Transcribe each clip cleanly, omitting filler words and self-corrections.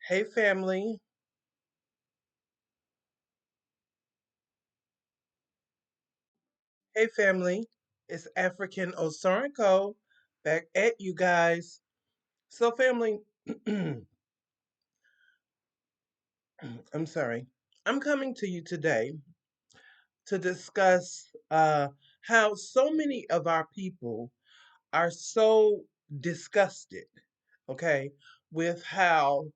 Hey family, hey family, it's African Osorenko back at you guys. So family, I'm sorry. I'm coming to you today to discuss how so many of our people are so disgusted, okay, with how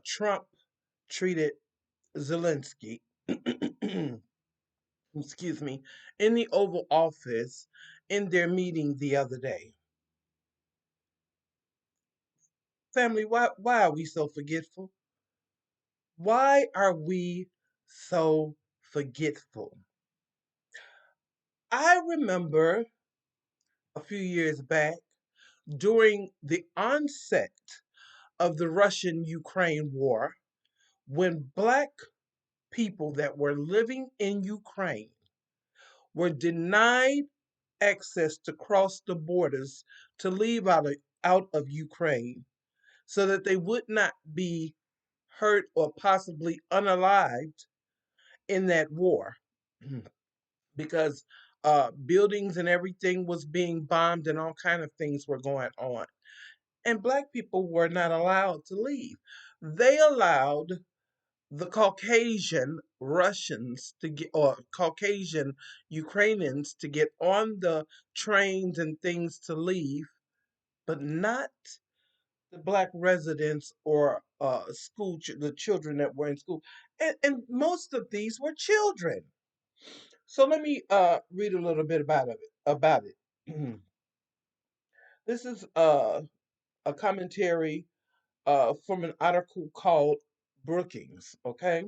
Trump treated Zelensky, excuse me, in the Oval Office in their meeting the other day. Family, why are we so forgetful? Why are we so forgetful? I remember a few years back during the onset of the Russian Ukraine war when Black people that were living in Ukraine were denied access to cross the borders to leave out of Ukraine so that they would not be hurt or possibly unalived in that war because buildings and everything was being bombed and all kind of things were going on, and Black people were not allowed to leave. They allowed the Caucasian Russians to get, or Caucasian Ukrainians to get on the trains and things to leave, but not the Black residents or the children that were in school, and most of these were children. So let me read a little bit about it. About it. This is a commentary from an article called Brookings. Okay,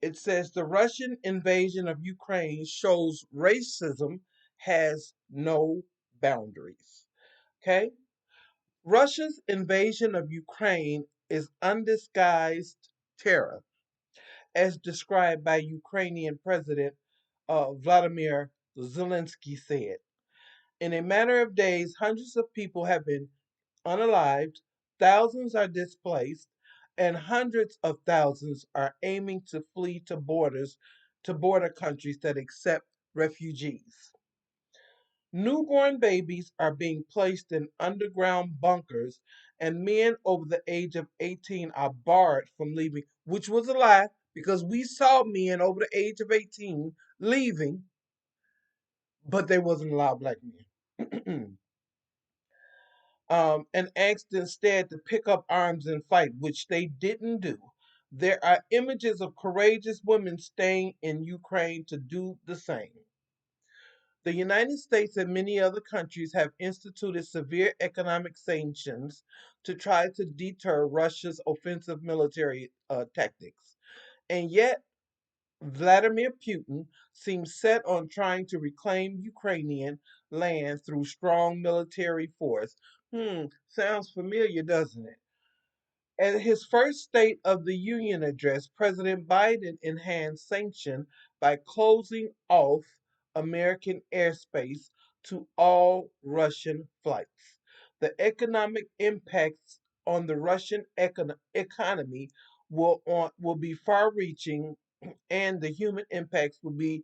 it says the Russian invasion of Ukraine shows racism has no boundaries. Okay, Russia's invasion of Ukraine is undisguised terror, as described by Ukrainian President Vladimir Zelensky said. In a matter of days, hundreds of people have been unalived, thousands are displaced, and hundreds of thousands are aiming to flee to border countries that accept refugees. Newborn babies are being placed in underground bunkers, and men over the age of 18 are barred from leaving, which was a lie because we saw men over the age of 18 leaving, but they wasn't allowed Black men. And asked instead to pick up arms and fight, which they didn't do. There are images of courageous women staying in Ukraine to do the same. The United States and many other countries have instituted severe economic sanctions to try to deter Russia's offensive military tactics. And yet, Vladimir Putin seems set on trying to reclaim Ukrainian land through strong military force. Sounds familiar, doesn't it? At his first State of the Union address, President Biden enhanced sanctions by closing off American airspace to all Russian flights. The economic impacts on the Russian economy will be far-reaching, and the human impacts will be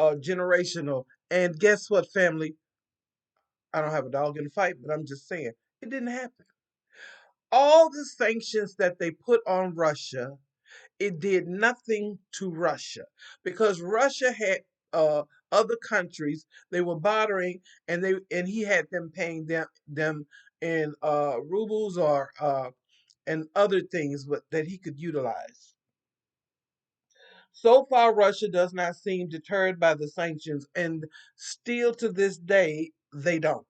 generational. And guess what, family? I don't have a dog in the fight, but I'm just saying it didn't happen. All the sanctions that they put on Russia, it did nothing to Russia because Russia had other countries they were bartering, and he had them paying them in rubles or and other things that he could utilize. So far, Russia does not seem deterred by the sanctions, and still to this day, they don't.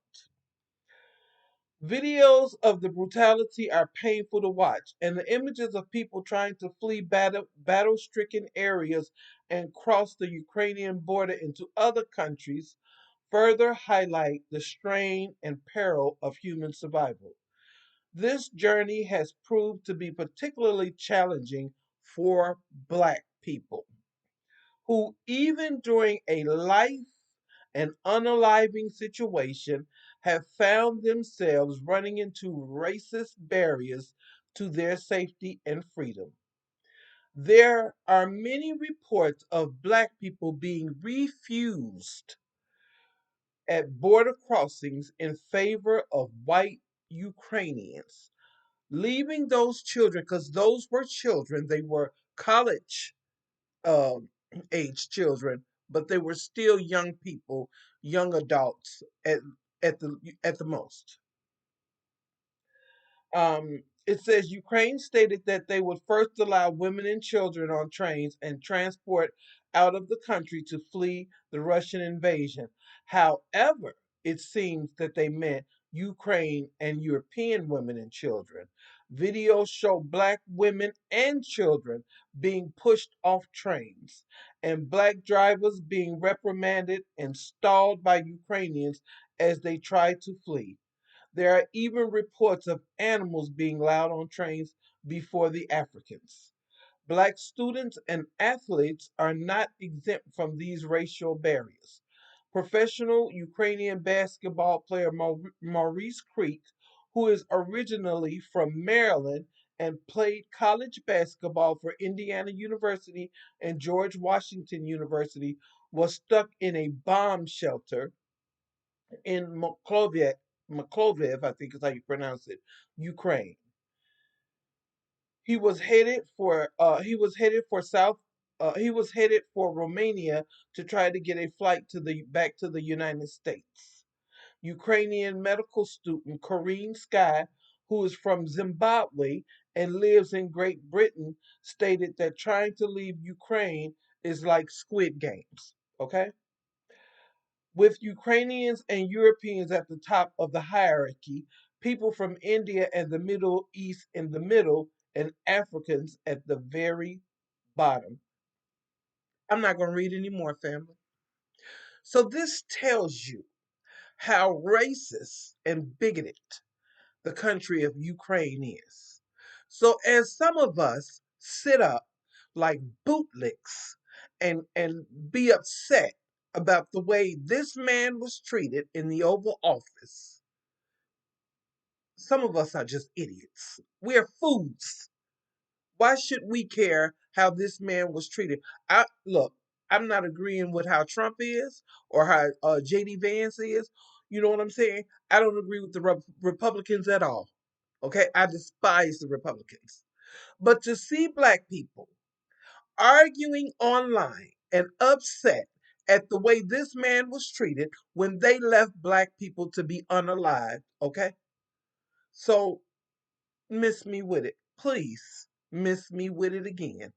Videos of the brutality are painful to watch, and the images of people trying to flee battle stricken areas and cross the Ukrainian border into other countries further highlight the strain and peril of human survival. This journey has proved to be particularly challenging for Black people who, even during a life and unaliving situation, have found themselves running into racist barriers to their safety and freedom. There are many reports of Black people being refused at border crossings in favor of white Ukrainians, leaving those children, because those were children, they were college um, age children, but they were still young people, young adults at the most. It says Ukraine stated that they would first allow women and children on trains and transport out of the country to flee the Russian invasion. However, it seems that they meant Ukraine and European women and children. Videos show Black women and children being pushed off trains, and Black drivers being reprimanded and stalled by Ukrainians as they try to flee. There are even reports of animals being allowed on trains before the Africans. Black students and athletes are not exempt from these racial barriers. Professional Ukrainian basketball player Maurice Creek, who is originally from Maryland and played college basketball for Indiana University and George Washington University, was stuck in a bomb shelter in Makloviv, I think is how you pronounce it, Ukraine. He was headed for South he was headed for Romania to try to get a flight to the back to the United States. Ukrainian medical student Corinne Sky, who is from Zimbabwe and lives in Great Britain, stated that trying to leave Ukraine is like Squid Games. Okay? With Ukrainians and Europeans at the top of the hierarchy, people from India and the Middle East in the middle, and Africans at the very bottom. I'm not going to read any more, family. So, this tells you how racist and bigoted the country of Ukraine is. So, as some of us sit up like bootlicks and be upset about the way this man was treated in the Oval Office, some of us are just idiots. We're fools. Why should we care how this man was treated? I look. I'm not agreeing with how Trump is or how JD Vance is. You know what I'm saying? I don't agree with the Republicans at all. Okay, I despise the Republicans. But to see Black people arguing online and upset at the way this man was treated when they left Black people to be unalived, okay? So miss me with it. Please miss me with it again.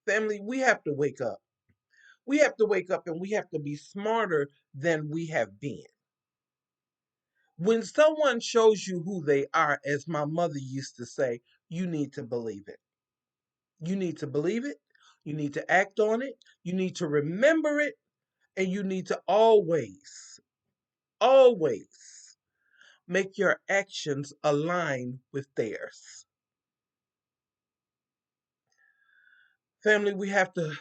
Family, we have to wake up. We have to wake up and we have to be smarter than we have been. When someone shows you who they are, as my mother used to say, you need to believe it. You need to believe it. You need to act on it. You need to remember it. And you need to always make your actions align with theirs. Family, we have to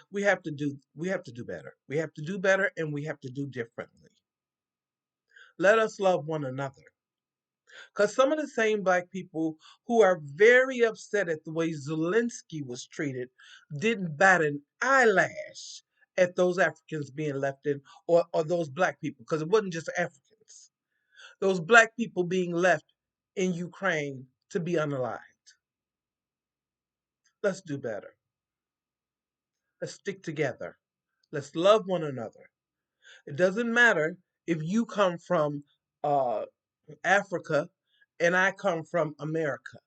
do better. We have to do better and we have to do differently. Let us love one another. Because some of the same Black people who are very upset at the way Zelensky was treated didn't bat an eyelash at those Africans being left in, or those Black people, because it wasn't just Africans. those black people being left in Ukraine to be unalived. Let's do better. Let's stick together. Let's love one another. It doesn't matter if you come from uh, Africa and I come from America.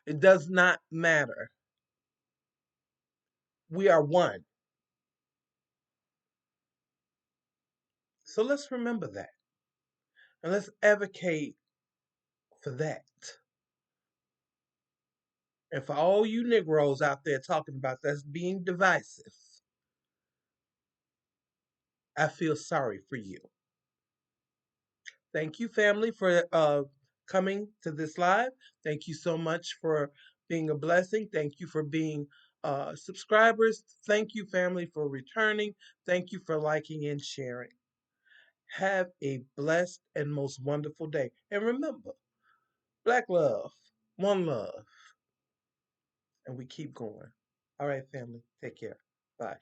It does not matter. We are one. So let's remember that. And let's advocate for that. And for all you Negroes out there talking about that's being divisive, I feel sorry for you. Thank you, family, for coming to this live. Thank you so much for being a blessing. Thank you for being subscribers. Thank you, family, for returning. Thank you for liking and sharing. Have a blessed and most wonderful day. And remember, Black love, one love, and we keep going. All right, family, take care. Bye.